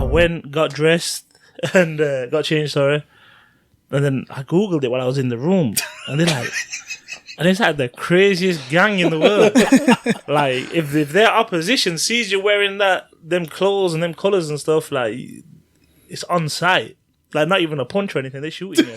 went, got dressed, and got changed, sorry. And then I Googled it while I was in the room. And they're like... And it's like the craziest gang in the world. Like, if their opposition sees you wearing them clothes and them colours and stuff, like, it's on sight. Like, not even a punch or anything, they're shooting you.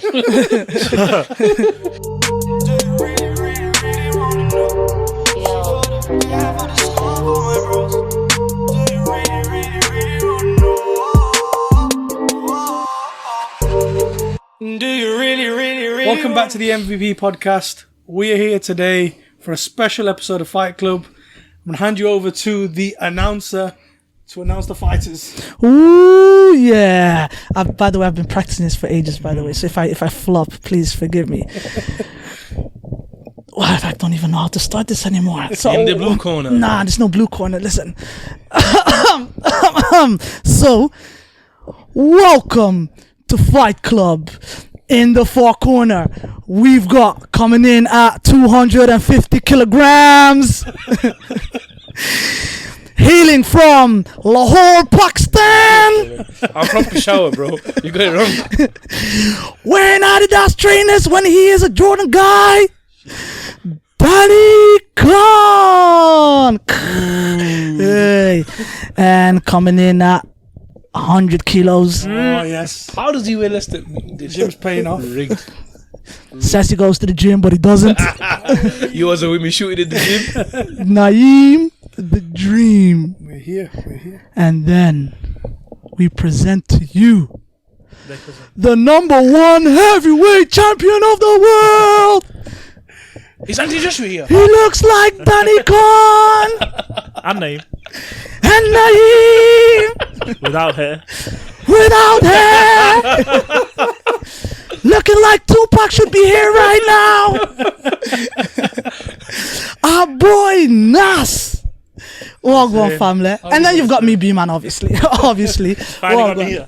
Welcome back to the MVP podcast. We are here today for a special episode of Fight Club. I'm going to hand you over to the announcer to announce the fighters. Ooh, yeah. By the way, I've been practicing this for ages, by the way. So if I flop, please forgive me. Well, I don't even know how to start this anymore. So, in the blue corner. Nah, there's no blue corner. Listen. So, welcome to Fight Club. In the far corner, we've got coming in at 250 kilograms. Hailing from Lahore, Pakistan. I'm from Peshawar, bro. You got it wrong. Wearing Adidas trainers when he is a Jordan guy. Danny Khan. Hey. And coming in at 100 kilos. Oh, yes. How does he weigh less than The gym's paying off. rigged? Says he goes to the gym, but he doesn't. You wasn't with me shooting in the gym? Naeem, the dream. We're here. And then we present to you the #1 heavyweight champion of the world. Is Anthony Joshua here? He looks like Danny Khan. I'm Naeem. And Naeem. Without hair. Without hair. Looking like Tupac should be here right now. Our boy Nas. Wagwan family. And then you've got me, B-Man, obviously. Finally got me here.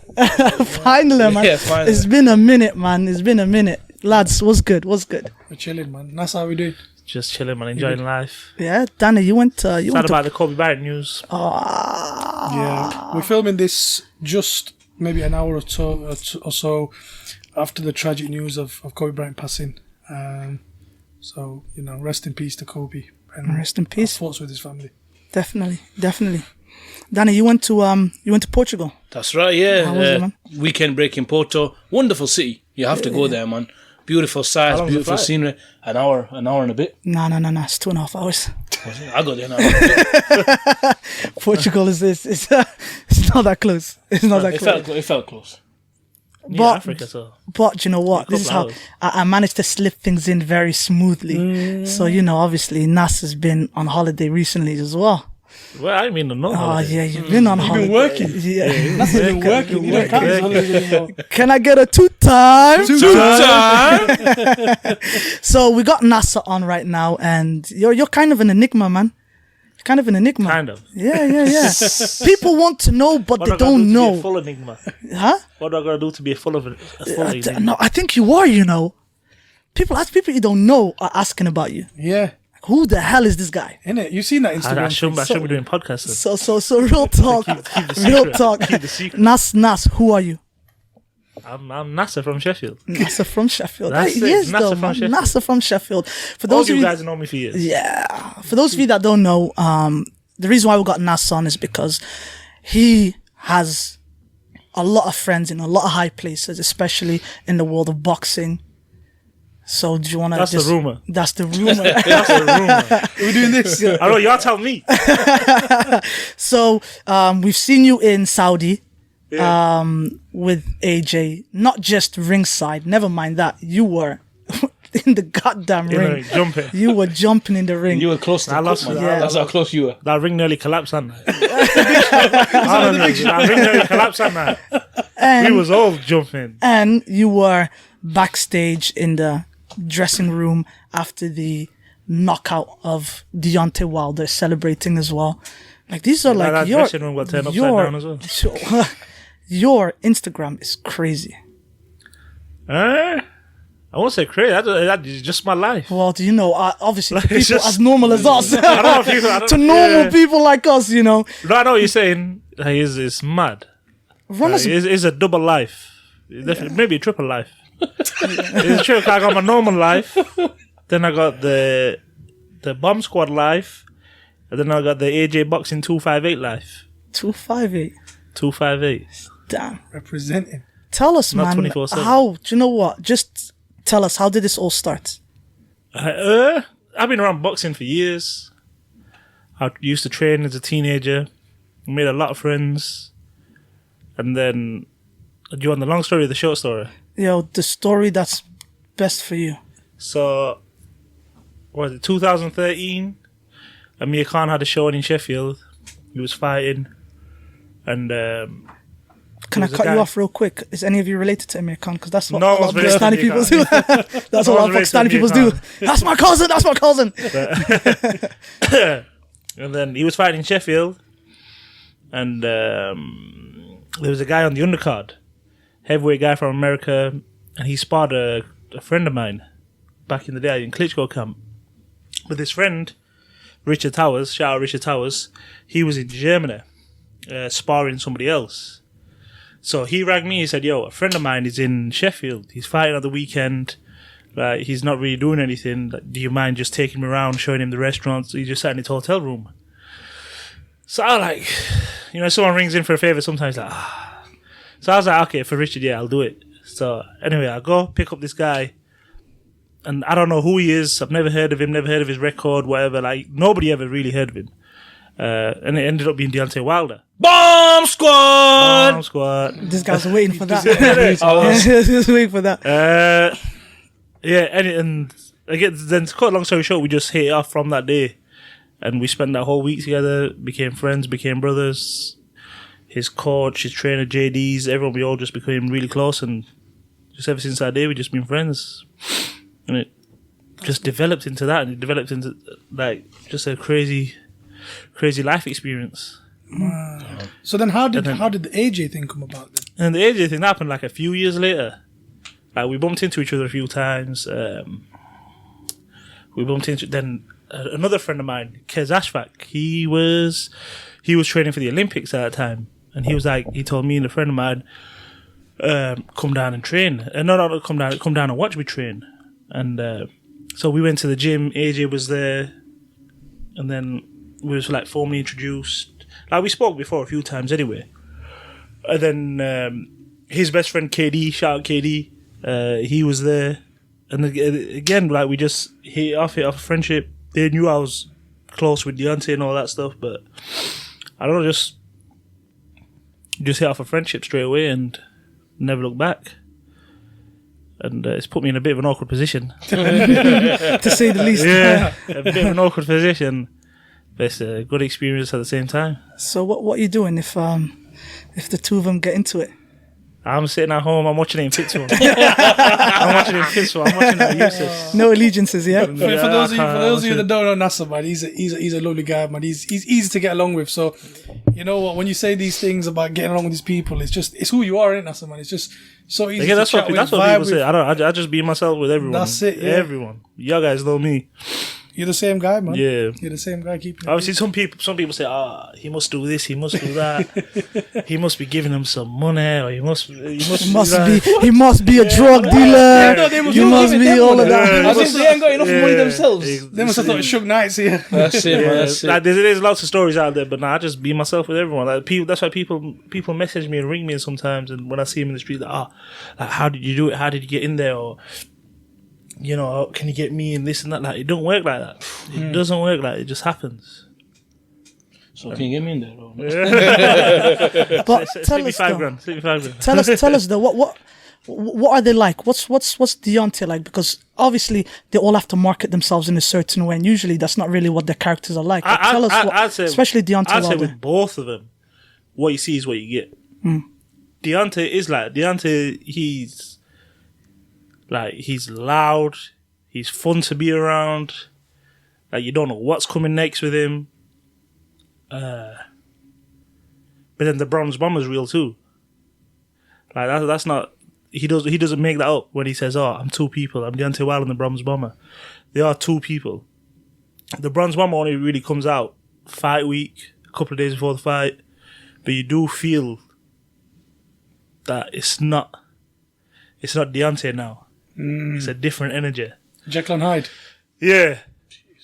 Finally, man. Yeah, finally. It's been a minute, man. Lads, what's good? We're chilling, man. That's how we do. Just chilling, man. Enjoying life. Yeah, Danny, you went Sad to... about the Kobe Bryant news. Yeah. We're filming this just maybe an hour or so after the tragic news of Kobe Bryant passing. So, rest in peace to Kobe. And Rest in peace. our thoughts with his family. Definitely. Danny, you went to Portugal. That's right, yeah. How was it, man? Weekend break in Porto. Wonderful city. You have to go there, man. Beautiful sights, beautiful scenery. An hour and a bit. No. It's 2.5 hours. I got there an hour and a bit. Portugal is it's not that close. It's not that close. It felt close. But, Africa, so. But you know what? This is how I managed to slip things in very smoothly. So, obviously, Nasser has been on holiday recently as well. Well, I mean, no. Oh, yeah, you've been on holiday. You've been working. Yeah. That's been working. You don't count his holidays anymore. Can I get a two-time? Two-time! So, we got Nasser on right now, and you're kind of an enigma, man. Kind of. Yeah. People want to know, but they don't know. To be a full enigma? Huh? What do I gotta do to be a full enigma? No, I think you are, People you don't know are asking about you. Yeah. Who the hell is this guy? Innit? You've seen that Instagram. I shouldn't be doing podcasts. So real talk. Real talk. Keep the secret. Nas, who are you? I'm Nasser from Sheffield. Nasser from Sheffield. That's He it. is Nasser though, from man. Sheffield. Nasser from Sheffield. For All those of you you guys have known me for years. Yeah. For those of you that don't know, the reason why we got Nas on is because he has a lot of friends in a lot of high places, especially in the world of boxing. So do you want to That's the rumor. That's the rumor. That's the rumor. We're doing this. I know, y'all tell me. So we've seen you in Saudi with AJ, not just ringside. Never mind that. You were in the goddamn ring. Jumping. You were jumping in the ring. You were close to Yeah. That's how close you were. That ring nearly collapsed, hadn't it? That ring nearly collapsed, hadn't it? We was all jumping. And you were backstage in the dressing room after the knockout of Deontay while they're celebrating as well. Like, these are like your dressing room got turned upside down as well. Your Instagram is crazy. I won't say crazy. That's just my life. Well, do you know, obviously, to It's people just- as normal as us, I don't know if you, I don't- to normal yeah. people like us, No, I know what you're saying. It's mad. Run us. It's a double life. Maybe a triple life. It's a triple. I got my normal life. Then I got the Bomb Squad life. And then I got the AJ Boxing 258 life. 258. 258. Damn. Representing. Tell us, Not man. 24/7. How? Do you know what? Just tell us, how did this all start? I've been around boxing for years. I used to train as a teenager. Made a lot of friends. And then, do you want the long story or the short story? Yo, the story that's best for you. So, what was it, 2013? Amir Khan had a show in Sheffield. He was fighting. And Can I was a cut guy- you off real quick? Is any of you related to Amir Khan? Because that's what No a lot of one's related to Pakistani people do. Amir That's No what a lot one's of related to Pakistani people Amir do. Khan. That's my cousin. That's my cousin. and then he was fighting in Sheffield. And there was a guy on the undercard. Heavyweight guy from America. And he sparred a friend of mine back in the day in Klitschko camp. But this friend, Richard Towers, shout out Richard Towers, he was in Germany sparring somebody else. So he rang me, he said, yo, a friend of mine is in Sheffield. He's fighting on the weekend. Like, he's not really doing anything. Like, do you mind just taking him around, showing him the restaurants? He just sat in his hotel room. So I was like, someone rings in for a favour sometimes, like, ah. So I was like, okay, for Richard, yeah, I'll do it. So anyway, I go pick up this guy. And I don't know who he is. I've never heard of him, never heard of his record, whatever. Like, nobody ever really heard of him. And it ended up being Deontay Wilder. Bomb Squad! Bomb Squad. This guy's waiting for that. I He was waiting for that. Yeah, and again, then to cut a long story short, we just hit it off from that day. And we spent that whole week together, became friends, became brothers. His coach, his trainer, JDs, everyone, we all just became really close. And just ever since that day, we've just been friends. And it just developed into that. And it developed into, like, just a crazy life experience. Wow. So then how did the AJ thing come about then? And the AJ thing happened like a few years later. Like, we bumped into each other a few times. We bumped into then another friend of mine, Kez Ashfaq. He was training for the Olympics at that time, and he told me and a friend of mine, come down and train. No, come down and watch me train. And so we went to the gym. AJ was there, and then we was like formally introduced. Like, we spoke before a few times anyway. And then his best friend KD, shout out KD, he was there. And again, like, we just hit off a friendship. They knew I was close with Deontay and all that stuff, but I don't know, just hit off a friendship straight away and never looked back. And it's put me in a bit of an awkward position. To say the least. Yeah, a bit of an awkward position. But it's a good experience at the same time. So what are you doing if the two of them get into it? I'm sitting at home, I'm watching it in Pixel. I'm watching it in Pixel, I'm watching it in Useless. No allegiances, yeah? For those of you that don't know Nasser, man, he's a lovely guy, man. He's easy to get along with. So, you know what? When you say these things about getting along with these people, it's who you are, isn't it, Nasser, man? It's just so easy. Again, to that's what chat people with, vibe say. with. I just be myself with everyone. That's it, yeah. Everyone. Y'all guys know me. You're the same guy, man. Yeah. You're the same guy. Keep Obviously, some people say, he must do this, he must do that. He must be giving them some money, or he must be He must be a drug dealer. no, they must You be must giving be them all of money. that. I think they ain't got enough money themselves. They must have thought it Suge Knights here. That's it, man. That's it. Like, there's lots of stories out there, but nah, I just be myself with everyone. Like, that's why people message me and ring me sometimes, and when I see them in the street, like, how did you do it? How did you get in there? Or, can you get me in this and that? Like, it don't work like that. It doesn't work like that. It just happens. So can you get me in there, though? But tell us, 65 though. grand. 65 grand. Tell us though, what are they like? What's Deontay like? Because obviously they all have to market themselves in a certain way, and usually that's not really what their characters are like. But tell us I'd say, especially Deontay I'd say Wilder. with both of them, what you see is what you get. Deontay is like he's loud, he's fun to be around. Like, you don't know what's coming next with him. But then the Bronze Bomber's real too. Like, that's not. He doesn't make that up when he says, I'm two people. I'm Deontay Wilder and the Bronze Bomber. They are two people. The Bronze Bomber only really comes out fight week, a couple of days before the fight. But you do feel that it's not Deontay now. It's a different energy. Jekyll and Hyde. Yeah.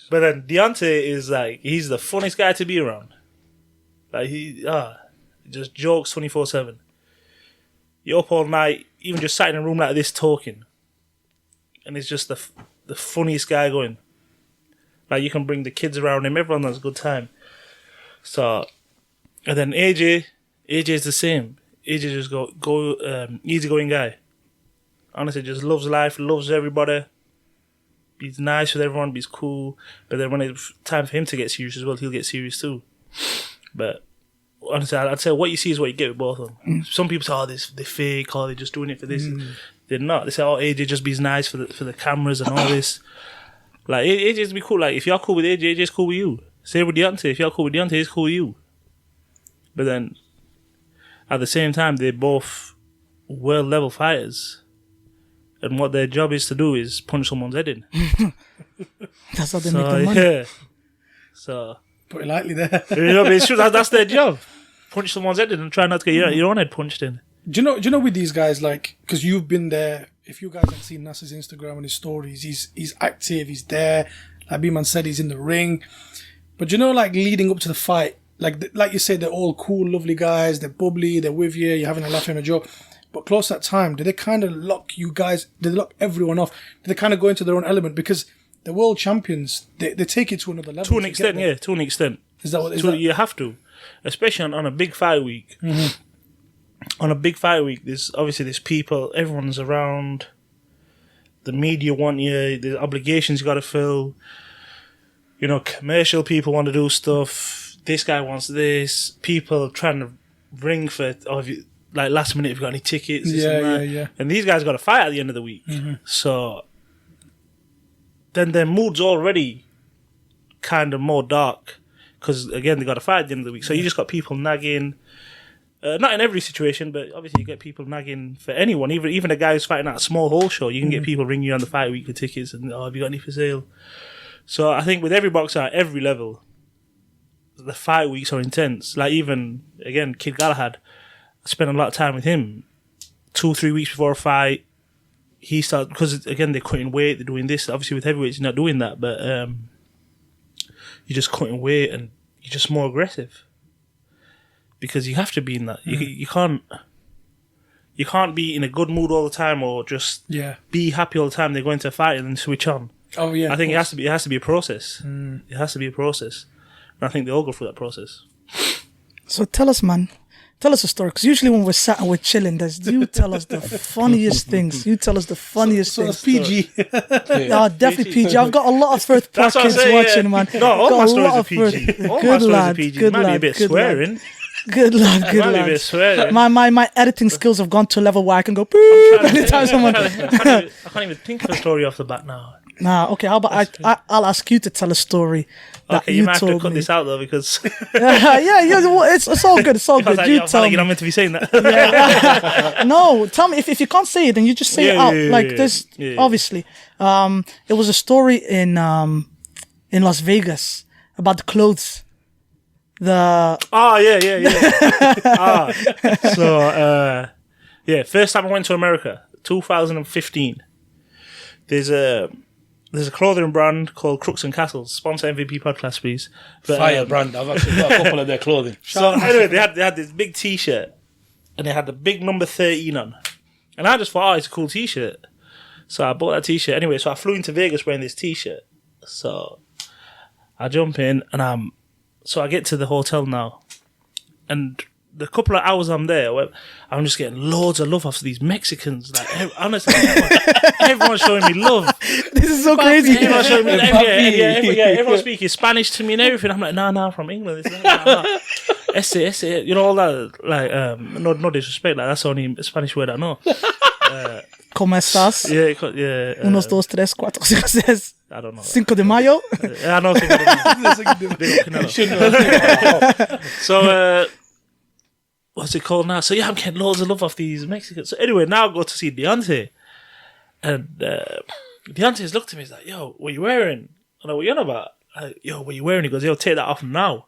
But then Deontay is like, he's the funniest guy to be around. Like, he just jokes 24/7. You're up all night, even just sat in a room like this talking. And he's just the funniest guy going. Like, you can bring the kids around him, everyone has a good time. So, and then AJ is the same. AJ just easygoing guy. Honestly, just loves life, loves everybody. He's nice with everyone, he's cool. But then when it's time for him to get serious as well, he'll get serious too. But honestly, I'd say what you see is what you get with both of them. Some people say, they're fake, they're just doing it for this. They're not. They say, AJ just be nice for the cameras and all this. Like, AJ's be cool. Like, if you're cool with AJ, AJ's cool with you. Same with Deontay. If you're cool with Deontay, he's cool with you. But then, at the same time, they're both world-level fighters. And what their job is to do is punch someone's head in. That's how they make their money. Yeah. So, put it lightly there. You know, but it's true, that's their job. Punch someone's head in and try not to get your own head punched in. Do you know with these guys, like, because you've been there, if you guys have seen Nasser's Instagram and his stories, he's active, he's there. Like B-Man said, he's in the ring. But like, leading up to the fight, like you said, they're all cool, lovely guys, they're bubbly, they're with you, you're having a laugh and a joke. But close that time, did they kind of lock you guys, did they lock everyone off? Did they kind of go into their own element? Because the world champions, they take it to another level. To an extent, yeah, to an extent. Is that what you have to? Especially on a big fight week. Mm-hmm. On a big fight week, there's people, everyone's around. The media want you, the obligations you got to fill. Commercial people want to do stuff. This guy wants this. People trying to ring for, like, last minute, if you've got any tickets. Yeah. And these guys got to fight at the end of the week. Mm-hmm. So then their mood's already kind of more dark. Because, again, they got to fight at the end of the week. So you just got people nagging. Not in every situation, but obviously you get people nagging for anyone. Even a guy who's fighting at a small hall show, you can get people ringing you on the fight week for tickets and, have you got any for sale? So I think with every boxer at every level, the fight weeks are intense. Like, even, again, Kid Galahad, I spent a lot of time with him. 2-3 weeks before a fight, he started, because, again, they're cutting weight, they're doing this. Obviously with heavyweights, you're not doing that, but you're just cutting weight and you're just more aggressive. Because you have to be in that. You can't be in a good mood all the time or just be happy all the time. They go into a fight and then switch on. Oh yeah. I think it has to be a process. It has to be a process. And I think they all go through that process. So tell us, man. Tell us a story. Because usually when we're sat and we're chilling, you tell us the funniest things. You tell us the funniest things. So PG. Yeah, definitely PG. I've got a lot of first kids watching, man. No, all my stories are PG. All my stories are PG. It might be a bit swearing. Good lad. My editing skills have gone to a level where I can go boop anytime someone. I can't even think of a story off the bat now. Nah, okay. How about I'll ask you to tell a story that you might told have to cut me. this out though because it's all good. It's all good. You tell me. You're not meant to be saying that. No, tell me if you can't say it, then you just say it out. There's obviously. It was a story in Las Vegas about the clothes. First time I went to America, 2015. There's a clothing brand called Crooks and Castles. Sponsor MVP podcast, please. Fire brand. I've actually got a couple of their clothing. So anyway, they had this big T-shirt, and they had the big number 13 on, and I just thought, it's a cool T-shirt. So I bought that T-shirt anyway. So I flew into Vegas wearing this T-shirt. So I jump in and So I get to the hotel now, and the couple of hours I'm there, I'm just getting loads of love off these Mexicans. Like, honestly, everyone's showing me love. This is so crazy. Everyone's showing me, everyone's speaking Spanish to me and everything. I'm like, nah, from England. Ese, all that. Like, no disrespect. Like, that's the only Spanish word I know. ¿Cómo estás? Yeah. 1, 2, 3, 4, 5, 6. I don't know. 5 de Mayo. I know. So, what's it called now? So I'm getting loads of love off these Mexicans. So anyway, now I go to see Deontay, and Deontay's looked at me. He's like, "Yo, what you wearing?" I'm like, "What you on about?" I'm like, "Yo, what you wearing?" He goes, "Yo, take that off now."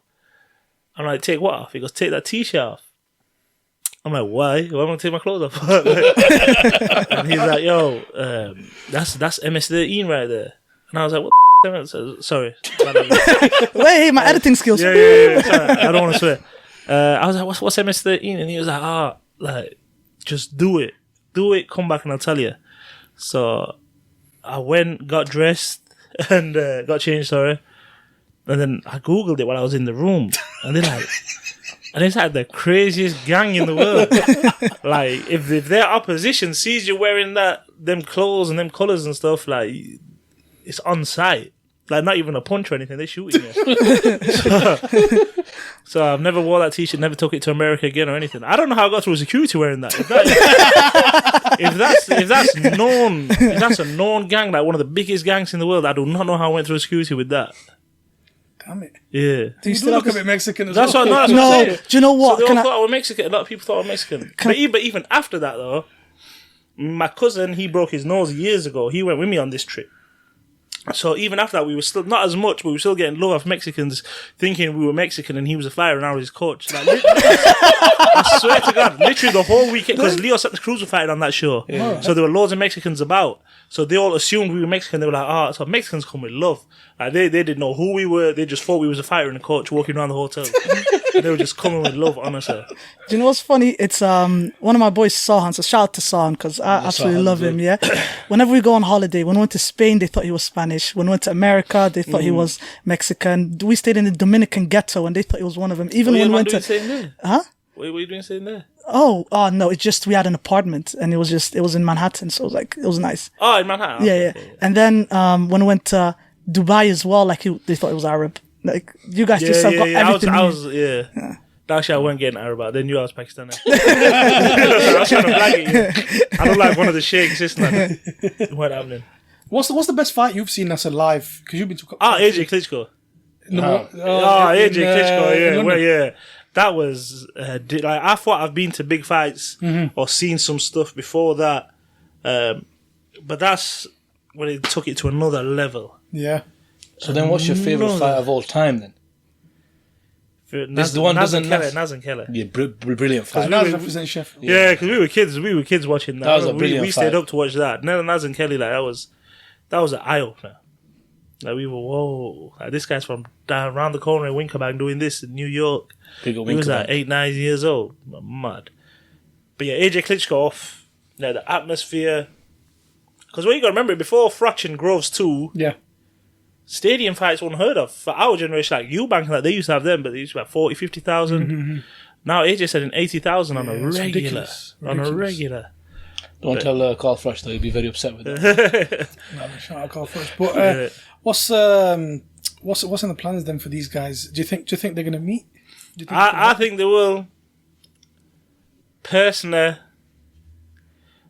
I'm like, "Take what off?" He goes, "Take that T-shirt off." I'm like, why? Why am I gonna take my clothes off? And he's like, yo, that's MS-13 right there. And I was like, what the sorry. Wait, my editing skills. Yeah. Sorry, I don't want to swear. I was like, what's MS-13? And he was like, like, just do it. Do it, come back and I'll tell you. So I went, got dressed, and got changed, sorry. And then I Googled it while I was in the room. And they're like, and it's like the craziest gang in the world. Like, if their opposition sees you wearing them clothes and them colours and stuff, like, it's on sight. Like, not even a punch or anything, they're shooting you. So I've never wore that t-shirt, never took it to America again or anything. I don't know how I got through security wearing that. If that's a known gang, like one of the biggest gangs in the world, I do not know how I went through security with that. Damn it. Yeah. Do you still look a bit Mexican as That's well? what I'm No, saying. do you know what? So they all thought I was Mexican. A lot of people thought I was Mexican. But even after that, though, my cousin, he broke his nose years ago. He went with me on this trip. So even after that, we were still, not as much, but we were still getting love off Mexicans, thinking we were Mexican and he was a fighter and I was his coach. Like, I swear to God, literally the whole weekend, because Leo Santa Cruz were fighting on that show. Yeah. So there were loads of Mexicans about. So they all assumed we were Mexican. They were like, so Mexicans come with love. Like, they didn't know who we were. They just thought we was a fighter and a coach walking around the hotel. And they were just coming with love, honestly. Do you know what's funny? It's one of my boys, Sahan. So shout out to Sahan because I absolutely love him. Yeah. Whenever we go on holiday, when we went to Spain, they thought he was Spanish. When we went to America, they thought he was Mexican. We stayed in the Dominican ghetto, and they thought he was one of them. Even when we went to, huh? What were you doing staying there? Oh, no! It's just we had an apartment, and it was in Manhattan, so it was nice. Oh, in Manhattan. Yeah. Okay. And then when we went to Dubai as well, like they thought it was Arab. Like you guys just got everything. I was. Actually, I wasn't getting Arab. They knew I was Pakistani. I was trying to flag it. I don't like one of the sheikhs. It's like, what happening? What's the best fight you've seen Nasser live? Because you've been to AJ Klitschko. AJ Klitschko. Yeah. That was like, I thought I've been to big fights or seen some stuff before that, but that's when it took it to another level. Yeah. So then, what's your favorite fight of all time then? This is the one Nas and Keller. Yeah, brilliant fight. Nas represents Sheffield. Yeah, because we were kids watching that. That was a brilliant we stayed fight. up to watch that. Nas and Kelly, like that was an eye opener. Like we were, whoa! Like, this guy's from down around the corner in Winkerbank doing this in New York. Big old He was like Winkerbank. 8-9 years old. Mad. But yeah, AJ Klitschko, the atmosphere. Because what you got to remember, before Frotch and Groves 2, Yeah. stadium fights were unheard of. For our generation, like Eubank, like they used to have them, but they used to have 40, 50,000. Now AJ said 80,000 on a regular. Ridiculous. On a regular. Don't tell Carl Fresh though; he'd be very upset with that. Shout out Carl first. But what's in the plans then for these guys? Do you think they're gonna meet? Do you think I think they will. Personally,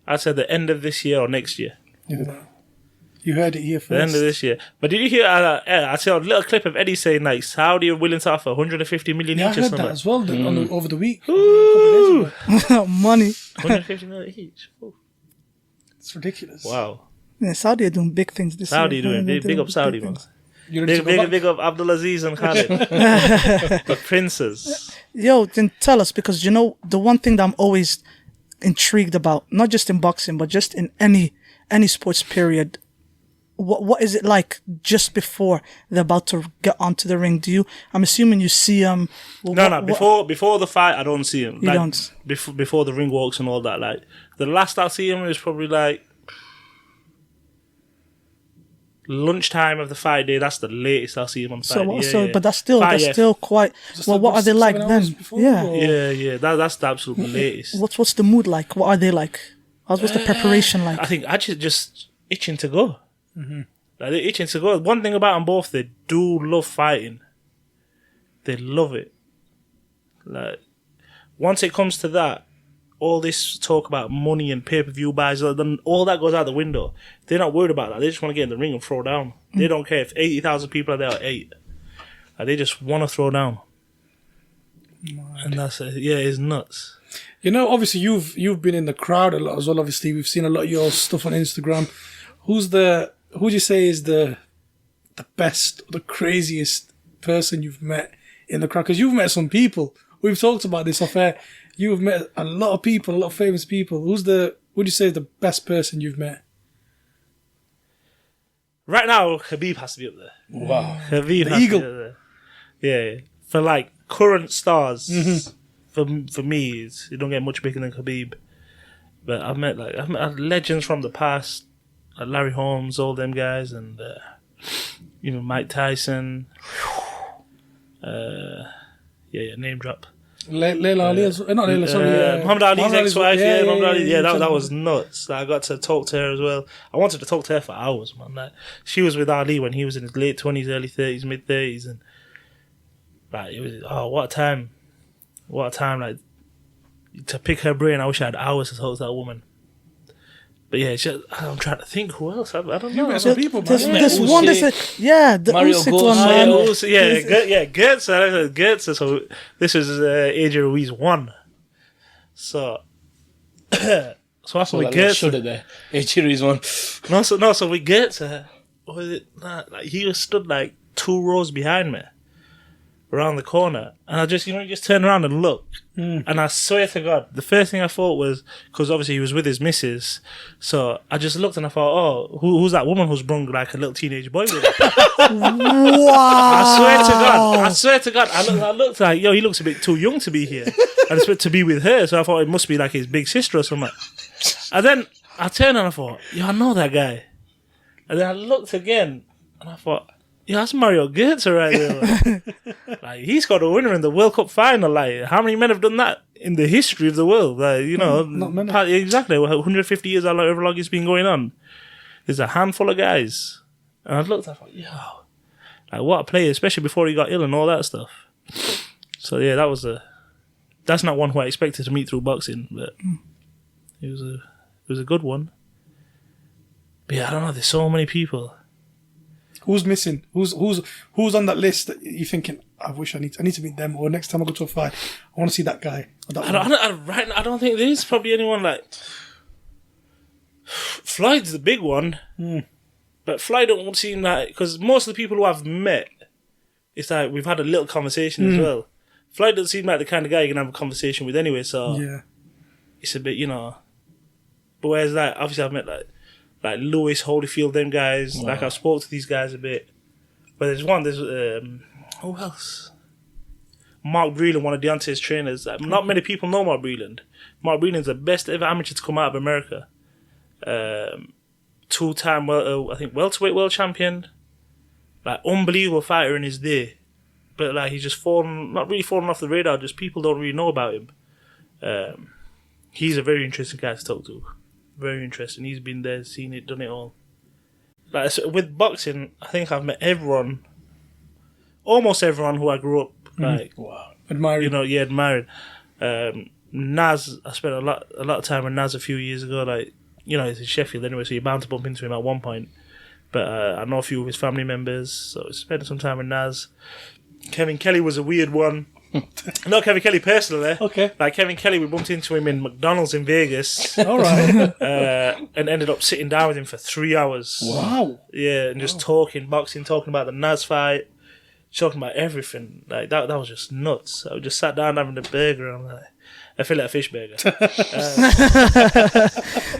I'd say the end of this year or next year. You heard it here first. The end of this year. But did you hear? I saw a little clip of Eddie saying like Saudi are willing to offer 150 million Yeah, I each or heard something. that as well over the week. A couple of days ago. Money. 150 million each. Ooh. It's ridiculous. Wow. Yeah, Saudi are doing big things this Saudi year. doing They're big up Saudi, man. things. You ready to go back? Big up Abdulaziz and Khalid. The princes. Yo, then tell us, because you know the one thing that I'm always intrigued about, not just in boxing, but just in any sports period. What is it like just before they're about to get onto the ring? I'm assuming you see them. Before the fight, I don't see him. You don't? Before the ring walks and all that. Like the last I see him is probably like lunchtime of the fight day. That's the latest I'll see him on fight. But that's still quite. Well, what are they like then? Yeah. That's the absolute latest. What's the mood like? What are they like? What's the preparation like? I think actually just itching to go. Like they're itching to go. One thing about them both, they do love fighting. They love it. Like once it comes to that, all this talk about money and pay-per-view buys, then all that goes out the window. They're not worried about that. They just want to get in the ring and throw down. They don't care if 80,000 people are there or 8. Like, they just want to throw down. And that's it. Yeah, it's nuts. You know, obviously you've been in the crowd a lot as well. Obviously, we've seen a lot of your stuff on Instagram. Who do you say is the best, the craziest person you've met in the crowd? Because you've met some people. We've talked about this off air. you've met a lot of people, a lot of famous people. Would you say is the best person you've met? Right now, Khabib has to be up there. Wow. Khabib has Eagle. to be up there. Yeah. For like current stars, for me, you don't get much bigger than Khabib. But I've met legends from the past, like Larry Holmes, all them guys, and even Mike Tyson. Name drop. Layla Ali, not Layla, sorry. Muhammad Ali's ex-wife, Muhammad Ali. yeah. That was nuts. I got to talk to her as well. I wanted to talk to her for hours, man. Like, she was with Ali when he was in his late 20s, early 30s, mid 30s, and like, it was what a time! What a time! Like, to pick her brain, I wish I had hours to talk to that woman. But yeah, I'm trying to think who else. I don't know. Some people, man. There's one that's the Mario Usyk Gomez. one, man. Goetze. So this is AJ Ruiz 1. So after we Let's Goetze, show it there. AJ Ruiz one. so we Goetze, what was it? Like, he was stood like 2 rows behind me, around the corner, and I just turn around and look, and I swear to God, the first thing I thought was, because obviously he was with his missus, so I just looked and I thought, oh, who's that woman who's brung like a little teenage boy with her? Wow. I swear to God, I looked like, yo, he looks a bit too young to be here, and it's to be with her, so I thought it must be like his big sister or something. And then I turned and I thought, yo, I know that guy. And then I looked again and I thought, yeah, that's Mario Götze right there. Like, he's got a winner in the World Cup final. Like, how many men have done that in the history of the world? Like, Not many. Exactly. 150 years, however long it's been going on. There's a handful of guys. And I looked, I thought, yo, like, what a player, especially before he got ill and all that stuff. So yeah, that's not one who I expected to meet through boxing, but it was a good one. But yeah, I don't know. There's so many people. Who's missing? Who's on that list that you're thinking, I need to meet them, or next time I go to a fight, I want to see that guy. Or that I don't think there's probably anyone like Floyd's the big one, but Floyd don't seem like, because most of the people who I've met, it's like we've had a little conversation as well. Floyd doesn't seem like the kind of guy you can have a conversation with anyway, so it's a bit, But whereas like obviously I've met like Lewis, Holyfield, them guys. Wow. Like, I've spoke to these guys a bit. But there's who else? Mark Breland, one of Deontay's trainers. Like, not many people know Mark Breland. Mark Breland's the best ever amateur to come out of America. 2-time, I think, welterweight world champion. Like, unbelievable fighter in his day. But like, he's just not really fallen off the radar. Just people don't really know about him. He's a very interesting guy to talk to. Very interesting. He's been there, seen it, done it all. Like, so with boxing, I think I've met everyone, almost everyone who I grew up admiring. Admiring. Nas, I spent a lot of time with Nas a few years ago. Like, he's in Sheffield anyway, so you're bound to bump into him at one point. But I know a few of his family members, so I spent some time with Nas. Kevin Kelly was a weird one. Not Kevin Kelly personally. Okay. Like, Kevin Kelly, we bumped into him in McDonald's in Vegas. All right. And ended up sitting down with him for 3 hours. Wow. Yeah, and just talking boxing, talking about the NAS fight, talking about everything. Like, that was just nuts. I just sat down having a burger, and I'm like, I feel like a fish burger.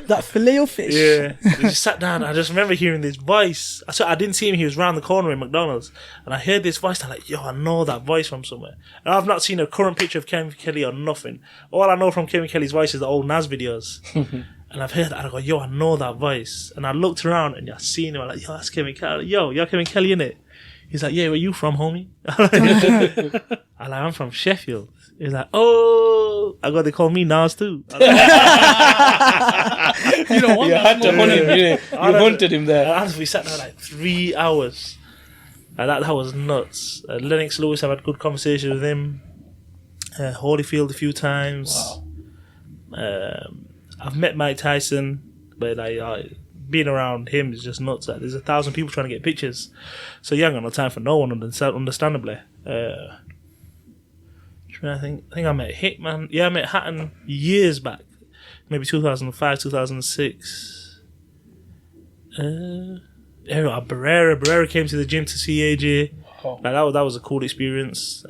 That filet of fish. Yeah. We just sat down. I just remember hearing this voice. I didn't see him. He was round the corner in McDonald's. And I heard this voice. And I'm like, yo, I know that voice from somewhere. And I've not seen a current picture of Kevin Kelly or nothing. All I know from Kevin Kelly's voice is the old NAS videos. And I've heard that. And I go, yo, I know that voice. And I looked around and I seen him. I'm like, yo, that's Kevin Kelly. Like, yo, you're Kevin Kelly, innit? He's like, yeah, where you from, homie? I'm from Sheffield. He's like, oh, they call me Nas too. You don't want that. Had to hunt him, you hunted him there. We sat there like 3 hours. That was nuts. Lennox Lewis, I've had good conversations with him. Holyfield a few times. Wow. I've met Mike Tyson, but being around him is just nuts. Like, there's 1,000 people trying to get pictures, so you ain't got no time for no one. Understandably. I think I met Hitman. Yeah, I met Hatton years back, maybe 2005, 2006. Barrera came to the gym to see AJ. Oh. Like, that was a cool experience.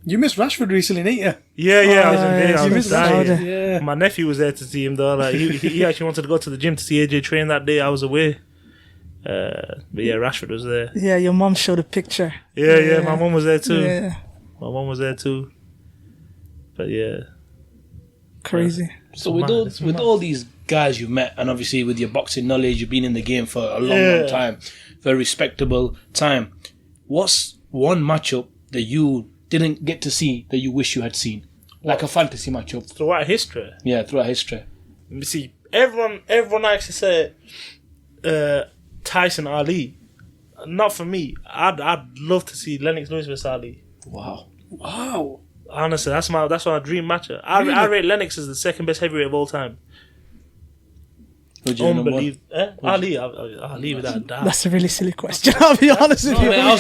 You missed Rashford recently, didn't you? Yeah, I was in yeah, there. I you was missed dying. that. Yeah. My nephew was there to see him though. Like he actually wanted to go to the gym to see AJ train that day. I was away. But yeah, Rashford was there. Yeah, your mom showed a picture. Yeah. My mum was there too. Yeah, My mum was there too. But yeah. crazy. So It's with mad. all these guys you've met, and obviously with your boxing knowledge, you've been in the game for a long time, very respectable time. What's one matchup that you didn't get to see that you wish you had seen, like a fantasy matchup? Throughout history. Yeah, throughout history. Let me see. Everyone actually said Tyson Ali. Not for me. I'd love to see Lennox Lewis versus Ali. Wow. Honestly, that's my dream matchup. I rate Lennox as the second best heavyweight of all time. Who'd you number one? Unbelievable. Ali, I'll leave it at that. That's a really silly question. I'll be honest with you. Man, I was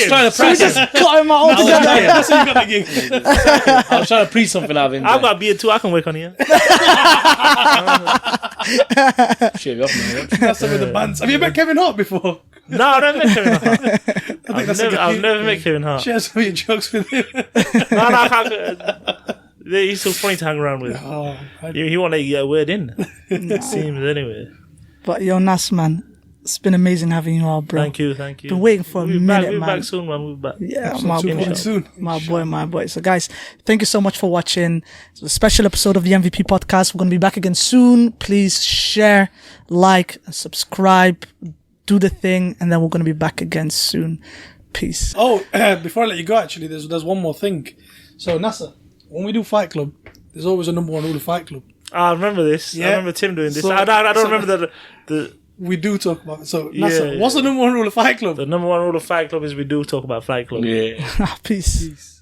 trying to press him. Cut him out altogether. That's how you got the gig. I was trying to preach something out of him. I've got a beard too. I can work on here. Shave you off, man. That's some of the bands. Have you met Kevin Hart before? No, I don't make Kevin Hart. that's a good- I've never met Kevin Hart. Share some of your jokes with him. No, I can't. He's so funny to hang around with. Oh, He won't let you get a word in. It seems anyway. But yo, Nas, man, it's been amazing having you all, bro. Thank you. Been waiting for a minute, We'll be man. back soon, man. We'll be back. Yeah, soon. my boy. So, guys, thank you so much for watching. It's a special episode of the MVP podcast. We're going to be back again soon. Please share, like, and subscribe. Do the thing, and then we're going to be back again soon. Peace. Oh, before I let you go, actually, there's one more thing. So, Nasser, when we do Fight Club, there's always a number one rule of Fight Club. I remember this. Yeah. I remember Tim doing this. So- I don't so- remember the We do talk about it. So, Nasser, Yeah. what's the number one rule of Fight Club? number one rule of Fight Club is we do talk about Fight Club. Yeah. Peace.